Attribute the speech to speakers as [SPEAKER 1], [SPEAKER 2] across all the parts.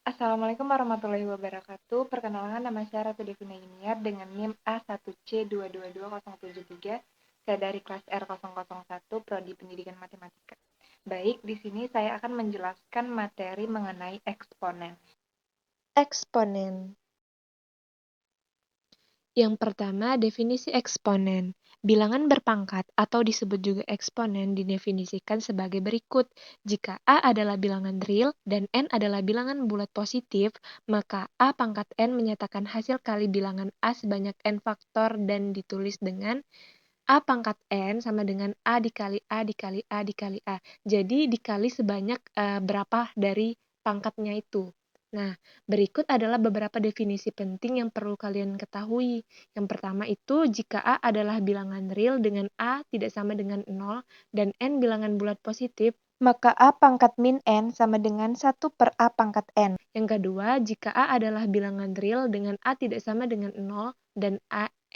[SPEAKER 1] Assalamualaikum warahmatullahi wabarakatuh. Perkenalkan, nama saya Ratu Devina Yuniar dengan NIM A1C222073 saya dari kelas R001 Prodi Pendidikan Matematika. Baik, di sini saya akan menjelaskan materi mengenai eksponen.
[SPEAKER 2] Eksponen. Yang pertama, definisi eksponen. Bilangan berpangkat atau disebut juga eksponen didefinisikan sebagai berikut. Jika A adalah bilangan real dan N adalah bilangan bulat positif, maka A pangkat N menyatakan hasil kali bilangan A sebanyak N faktor dan ditulis dengan A pangkat N sama dengan A dikali A dikali A dikali A. Jadi dikali sebanyak berapa dari pangkatnya itu. Nah, berikut adalah beberapa definisi penting yang perlu kalian ketahui. Yang pertama itu, jika A adalah bilangan real dengan A tidak sama dengan 0 dan N bilangan bulat positif, maka A pangkat min N sama dengan 1 per A pangkat N. Yang kedua, jika A adalah bilangan real dengan A tidak sama dengan 0 dan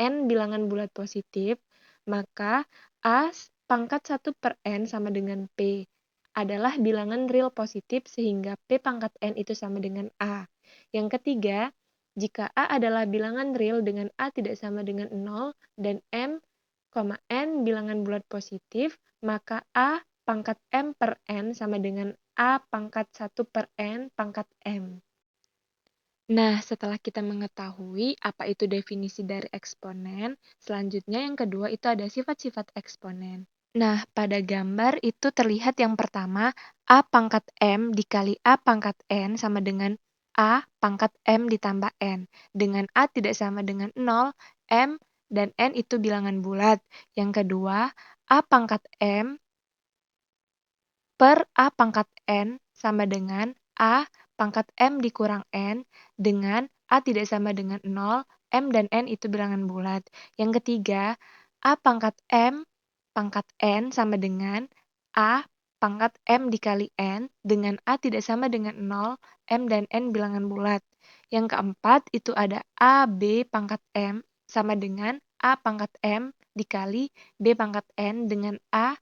[SPEAKER 2] N bilangan bulat positif, maka A pangkat 1 per N sama dengan P adalah bilangan real positif sehingga P pangkat N itu sama dengan A. Yang ketiga, jika A adalah bilangan real dengan A tidak sama dengan 0 dan M, N bilangan bulat positif, maka A pangkat M per N sama dengan A pangkat 1 per N pangkat M. Nah, setelah kita mengetahui apa itu definisi dari eksponen, selanjutnya yang kedua itu ada sifat-sifat eksponen. Nah, pada gambar itu terlihat yang pertama, A pangkat M dikali A pangkat N sama dengan A pangkat M ditambah N. Dengan A tidak sama dengan 0, M dan N itu bilangan bulat. Yang kedua, A pangkat M per A pangkat N sama dengan A pangkat M dikurang N dengan A tidak sama dengan 0, M dan N itu bilangan bulat. Yang ketiga, A pangkat M pangkat N sama dengan A pangkat M dikali N dengan A tidak sama dengan 0, M dan N bilangan bulat. Yang keempat itu ada A, B pangkat M sama dengan A pangkat M dikali B pangkat N dengan A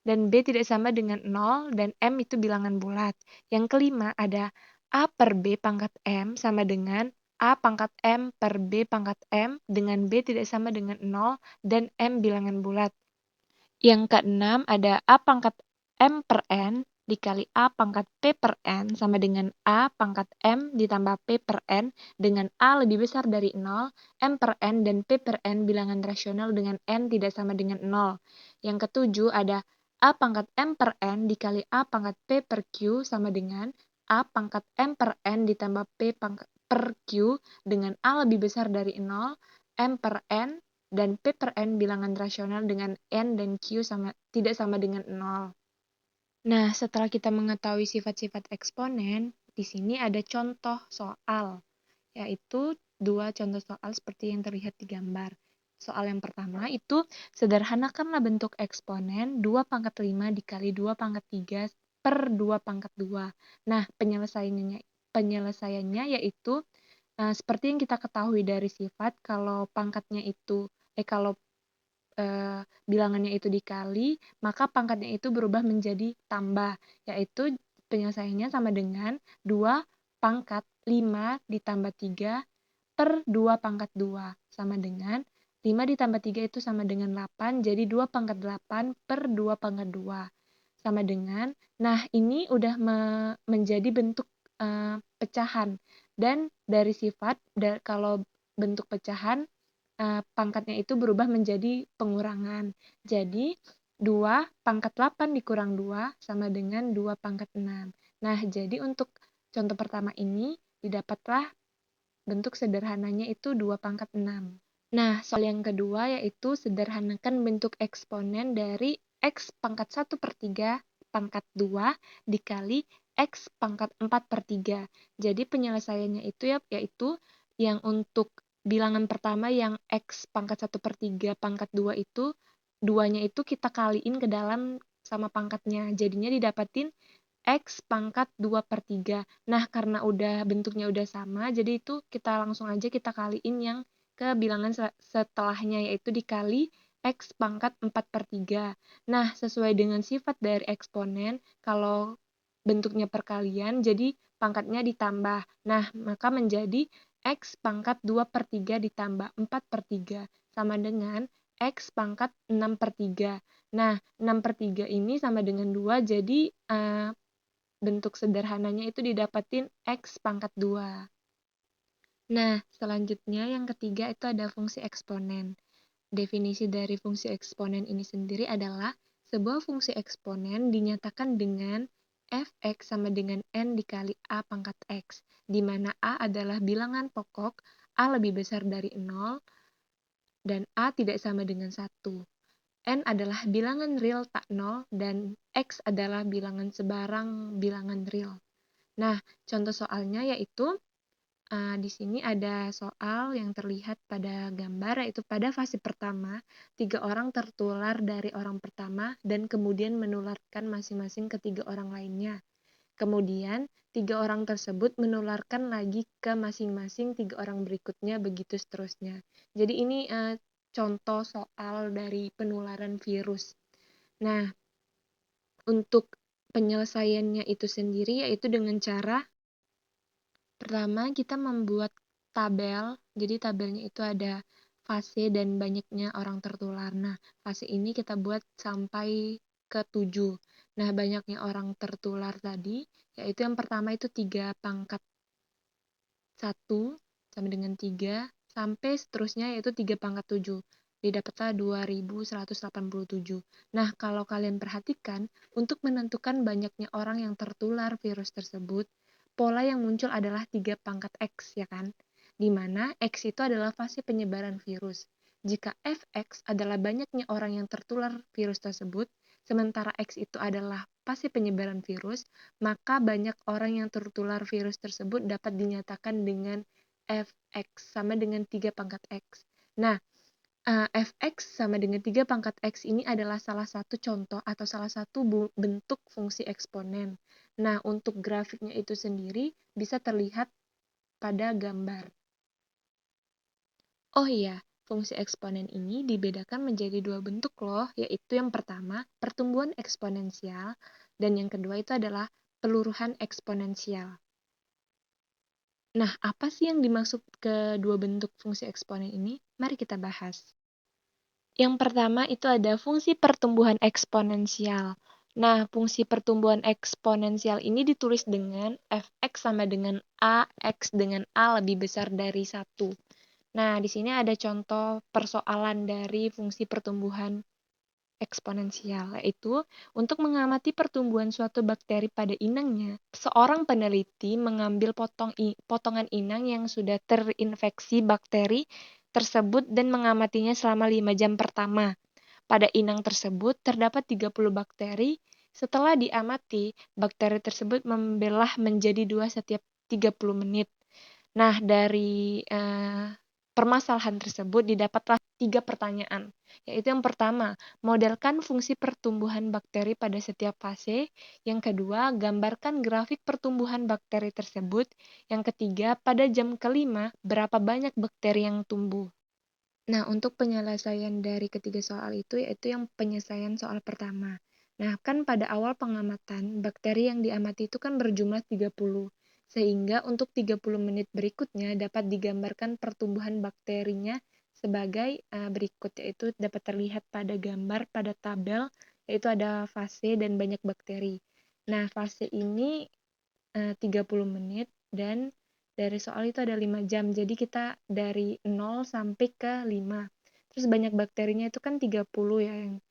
[SPEAKER 2] dan B tidak sama dengan 0 dan M itu bilangan bulat. Yang kelima ada A per B pangkat M sama dengan A pangkat M per B pangkat M dengan B tidak sama dengan 0 dan M bilangan bulat. Yang keenam ada A pangkat M per N dikali A pangkat P per N sama dengan A pangkat M ditambah P per N dengan A lebih besar dari 0, M per N dan P per N bilangan rasional dengan N tidak sama dengan 0. Yang ketujuh ada A pangkat M per N dikali A pangkat P per Q sama dengan A pangkat M per N ditambah P pangkat per Q dengan A lebih besar dari 0, M per N dan P per N bilangan rasional dengan N dan Q tidak sama dengan 0. Nah, setelah kita mengetahui sifat-sifat eksponen, di sini ada contoh soal, yaitu dua contoh soal seperti yang terlihat di gambar. Soal yang pertama itu, sederhanakanlah bentuk eksponen 2 pangkat 5 dikali 2 pangkat 3 per 2 pangkat 2. Nah, penyelesaiannya yaitu seperti yang kita ketahui dari sifat, kalau bilangannya itu dikali, maka pangkatnya itu berubah menjadi tambah, yaitu penyelesaiannya sama dengan 2 pangkat 5 ditambah 3 per 2 pangkat 2, sama dengan 5 ditambah 3 itu sama dengan 8, jadi 2 pangkat 8 per 2 pangkat 2, sama dengan, nah ini udah menjadi bentuk pecahan, dan dari sifat, kalau bentuk pecahan, pangkatnya itu berubah menjadi pengurangan. Jadi, 2 pangkat 8 dikurang 2 sama dengan 2 pangkat 6. Nah, jadi untuk contoh pertama ini, didapatlah bentuk sederhananya itu 2 pangkat 6. Nah, soal yang kedua yaitu sederhanakan bentuk eksponen dari X pangkat 1 per 3 pangkat 2 dikali X pangkat 4 per 3. Jadi penyelesaiannya itu yaitu yang untuk bilangan pertama yang X pangkat 1 per 3 pangkat 2 itu, duanya itu kita kaliin ke dalam sama pangkatnya. Jadinya didapatin X pangkat 2 per 3. Nah, karena bentuknya udah sama, jadi itu kita langsung aja kita kaliin yang ke bilangan setelahnya, yaitu dikali X pangkat 4 per 3. Nah, sesuai dengan sifat dari eksponen, kalau bentuknya perkalian, jadi pangkatnya ditambah. Nah, maka menjadi X pangkat 2/3 ditambah 4/3 sama dengan X pangkat 6/3. Nah, 6/3 ini sama dengan 2, jadi bentuk sederhananya itu didapatin X pangkat 2. Nah, selanjutnya yang ketiga itu ada fungsi eksponen. Definisi dari fungsi eksponen ini sendiri adalah sebuah fungsi eksponen dinyatakan dengan f(x) sama dengan n dikali a pangkat x, di mana a adalah bilangan pokok, a lebih besar dari 0, dan a tidak sama dengan 1. N adalah bilangan real tak 0, dan x adalah bilangan sebarang bilangan real. Nah, contoh soalnya yaitu di sini ada soal yang terlihat pada gambar, yaitu pada fase pertama, 3 orang tertular dari orang pertama dan kemudian menularkan masing-masing ke 3 orang lainnya. Kemudian, 3 orang tersebut menularkan lagi ke masing-masing 3 orang berikutnya, begitu seterusnya. Jadi ini contoh soal dari penularan virus. Nah, untuk penyelesaiannya itu sendiri yaitu dengan cara pertama, kita membuat tabel. Jadi tabelnya itu ada fase dan banyaknya orang tertular. Nah, fase ini kita buat sampai ke 7. Nah, banyaknya orang tertular tadi, yaitu yang pertama itu 3 pangkat 1 sama dengan 3, sampai seterusnya yaitu 3 pangkat 7. Didapatlah 2187. Nah, kalau kalian perhatikan, untuk menentukan banyaknya orang yang tertular virus tersebut, pola yang muncul adalah 3 pangkat X, ya kan? Di mana X itu adalah fase penyebaran virus. Jika Fx adalah banyaknya orang yang tertular virus tersebut, sementara X itu adalah fase penyebaran virus, maka banyak orang yang tertular virus tersebut dapat dinyatakan dengan Fx sama dengan 3 pangkat X. Nah, Fx sama dengan 3 pangkat X ini adalah salah satu contoh atau salah satu bentuk fungsi eksponen. Nah, untuk grafiknya itu sendiri bisa terlihat pada gambar. Oh iya, fungsi eksponen ini dibedakan menjadi 2 bentuk loh, yaitu yang pertama, pertumbuhan eksponensial, dan yang kedua itu adalah peluruhan eksponensial. Nah, apa sih yang dimaksud kedua bentuk fungsi eksponen ini? Mari kita bahas. Yang pertama itu ada fungsi pertumbuhan eksponensial. Nah, fungsi pertumbuhan eksponensial ini ditulis dengan fx sama dengan a, x dengan a lebih besar dari 1. Nah, di sini ada contoh persoalan dari fungsi pertumbuhan eksponensial, yaitu untuk mengamati pertumbuhan suatu bakteri pada inangnya, seorang peneliti mengambil potongan inang yang sudah terinfeksi bakteri tersebut dan mengamatinya selama 5 jam pertama. Pada inang tersebut terdapat 30 bakteri. Setelah diamati, bakteri tersebut membelah menjadi 2 setiap 30 menit. Nah, dari permasalahan tersebut didapatlah 3 pertanyaan, yaitu yang pertama, modelkan fungsi pertumbuhan bakteri pada setiap fase. Yang kedua, gambarkan grafik pertumbuhan bakteri tersebut. Yang ketiga, pada jam kelima, berapa banyak bakteri yang tumbuh. Nah, untuk penyelesaian dari ketiga soal itu, yaitu yang penyelesaian soal pertama. Nah, kan pada awal pengamatan, bakteri yang diamati itu kan berjumlah 30. Sehingga untuk 30 menit berikutnya dapat digambarkan pertumbuhan bakterinya sebagai berikut, yaitu dapat terlihat pada gambar pada tabel, yaitu ada fase dan banyak bakteri. Nah, fase ini 30 menit dan dari soal itu ada 5 jam. Jadi kita dari 0 sampai ke 5. Terus banyak bakterinya itu kan 30 ya, yang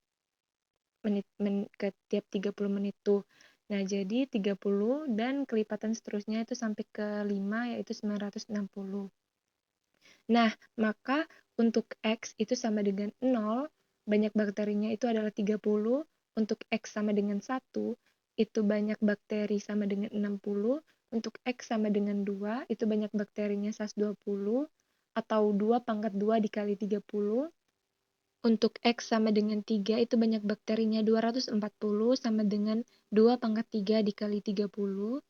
[SPEAKER 2] ke tiap 30 menit tuh. Nah, jadi 30 dan kelipatan seterusnya itu sampai ke 5, yaitu 960. Nah, maka untuk X itu sama dengan 0, banyak bakterinya itu adalah 30, untuk X sama dengan 1, itu banyak bakteri sama dengan 60, untuk X sama dengan 2, itu banyak bakterinya 120, atau 2 pangkat 2 dikali 30. Untuk X sama dengan 3, itu banyak bakterinya 240 sama dengan 2 pangkat 3 dikali 30.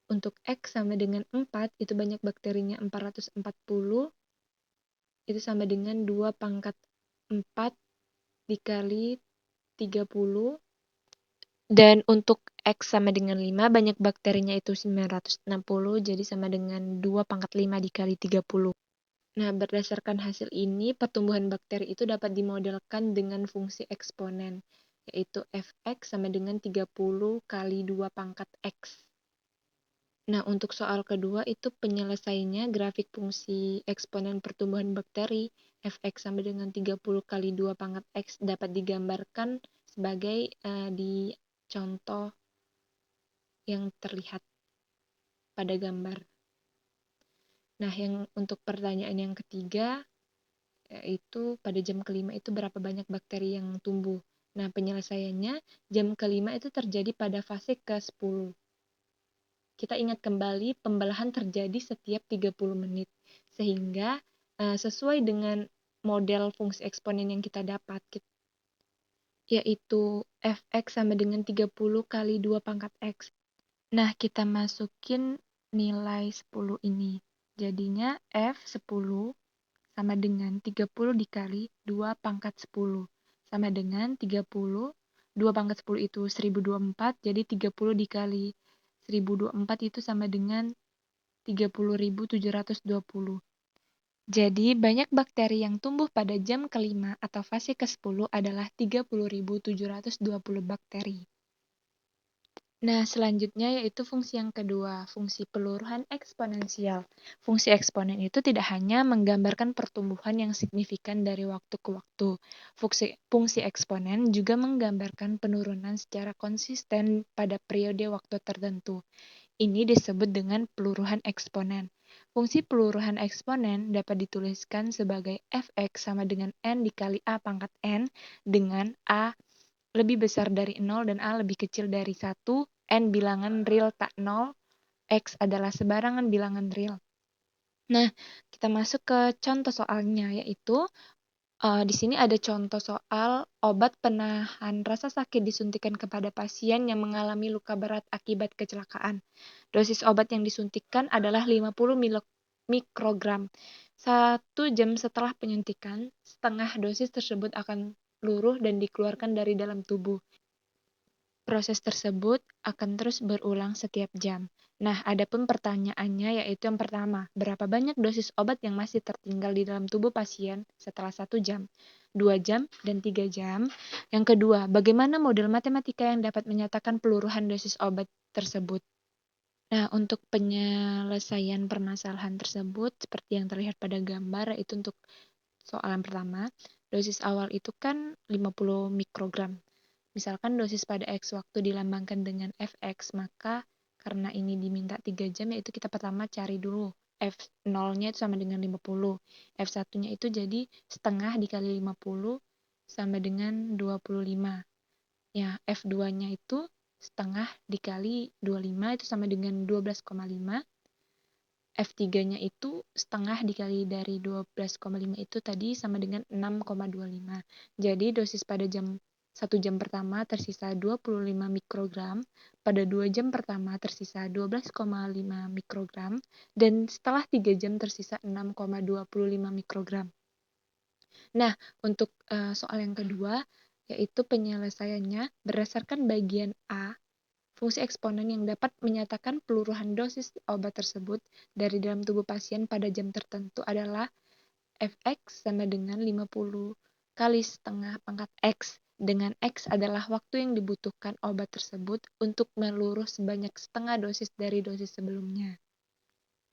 [SPEAKER 2] Untuk X sama dengan 4, itu banyak bakterinya 440, itu sama dengan 2 pangkat 4 dikali 30. Dan untuk X sama dengan 5, banyak bakterinya itu 960, jadi sama dengan 2 pangkat 5 dikali 30. Nah, berdasarkan hasil ini, pertumbuhan bakteri itu dapat dimodelkan dengan fungsi eksponen, yaitu fx sama dengan 30 kali 2 pangkat x. Nah, untuk soal kedua itu penyelesaiannya grafik fungsi eksponen pertumbuhan bakteri fx sama dengan 30 kali 2 pangkat x dapat digambarkan sebagai di contoh yang terlihat pada gambar. Nah, yang untuk pertanyaan yang ketiga, yaitu pada jam kelima itu berapa banyak bakteri yang tumbuh. Nah, penyelesaiannya jam kelima itu terjadi pada fase ke-10. Kita ingat kembali pembelahan terjadi setiap 30 menit. Sehingga sesuai dengan model fungsi eksponen yang kita dapat, yaitu fx sama dengan 30 kali 2 pangkat x. Nah, kita masukin nilai 10 ini. Jadinya F10 sama dengan 30 dikali 2 pangkat 10. Sama dengan 30, 2 pangkat 10 itu 1024, jadi 30 dikali 1024 itu sama dengan 30.720. Jadi, banyak bakteri yang tumbuh pada jam kelima atau fase ke-10 adalah 30.720 bakteri. Nah, selanjutnya yaitu fungsi yang kedua, fungsi peluruhan eksponensial. Fungsi eksponen itu tidak hanya menggambarkan pertumbuhan yang signifikan dari waktu ke waktu. Fungsi eksponen juga menggambarkan penurunan secara konsisten pada periode waktu tertentu. Ini disebut dengan peluruhan eksponen. Fungsi peluruhan eksponen dapat dituliskan sebagai fx sama dengan n dikali a pangkat n, dengan a lebih besar dari 0 dan A lebih kecil dari 1, N bilangan real tak 0, X adalah sebarangan bilangan real. Nah, kita masuk ke contoh soalnya, yaitu di sini ada contoh soal obat penahan rasa sakit disuntikan kepada pasien yang mengalami luka berat akibat kecelakaan. Dosis obat yang disuntikan adalah 50 mikrogram. 1 jam setelah penyuntikan, setengah dosis tersebut akan luruh dan dikeluarkan dari dalam tubuh. Proses tersebut akan terus berulang setiap jam. Nah, adapun pertanyaannya yaitu yang pertama, berapa banyak dosis obat yang masih tertinggal di dalam tubuh pasien setelah 1 jam, 2 jam, dan 3 jam? Yang kedua, bagaimana model matematika yang dapat menyatakan peluruhan dosis obat tersebut? Nah, untuk penyelesaian permasalahan tersebut, seperti yang terlihat pada gambar, yaitu untuk soal yang pertama, dosis awal itu kan 50 mikrogram. Misalkan dosis pada X waktu dilambangkan dengan Fx, maka karena ini diminta 3 jam, yaitu kita pertama cari dulu F0-nya itu sama dengan 50. F1-nya itu jadi setengah dikali 50 sama dengan 25. Ya, F2-nya itu setengah dikali 25 itu sama dengan 12,5. F3-nya itu setengah dikali dari 12,5 itu tadi sama dengan 6,25. Jadi dosis pada 1 jam pertama tersisa 25 mikrogram, pada 2 jam pertama tersisa 12,5 mikrogram, dan setelah 3 jam tersisa 6,25 mikrogram. Nah, untuk soal yang kedua, yaitu penyelesaiannya berdasarkan bagian A, fungsi eksponen yang dapat menyatakan peluruhan dosis obat tersebut dari dalam tubuh pasien pada jam tertentu adalah Fx sama dengan 50 kali setengah pangkat X, dengan X adalah waktu yang dibutuhkan obat tersebut untuk meluruh sebanyak setengah dosis dari dosis sebelumnya.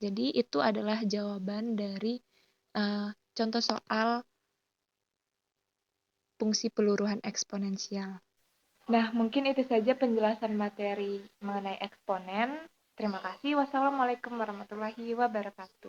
[SPEAKER 2] Jadi itu adalah jawaban dari contoh soal fungsi peluruhan eksponensial.
[SPEAKER 1] Nah, mungkin itu saja penjelasan materi mengenai eksponen. Terima kasih. Wassalamualaikum warahmatullahi wabarakatuh.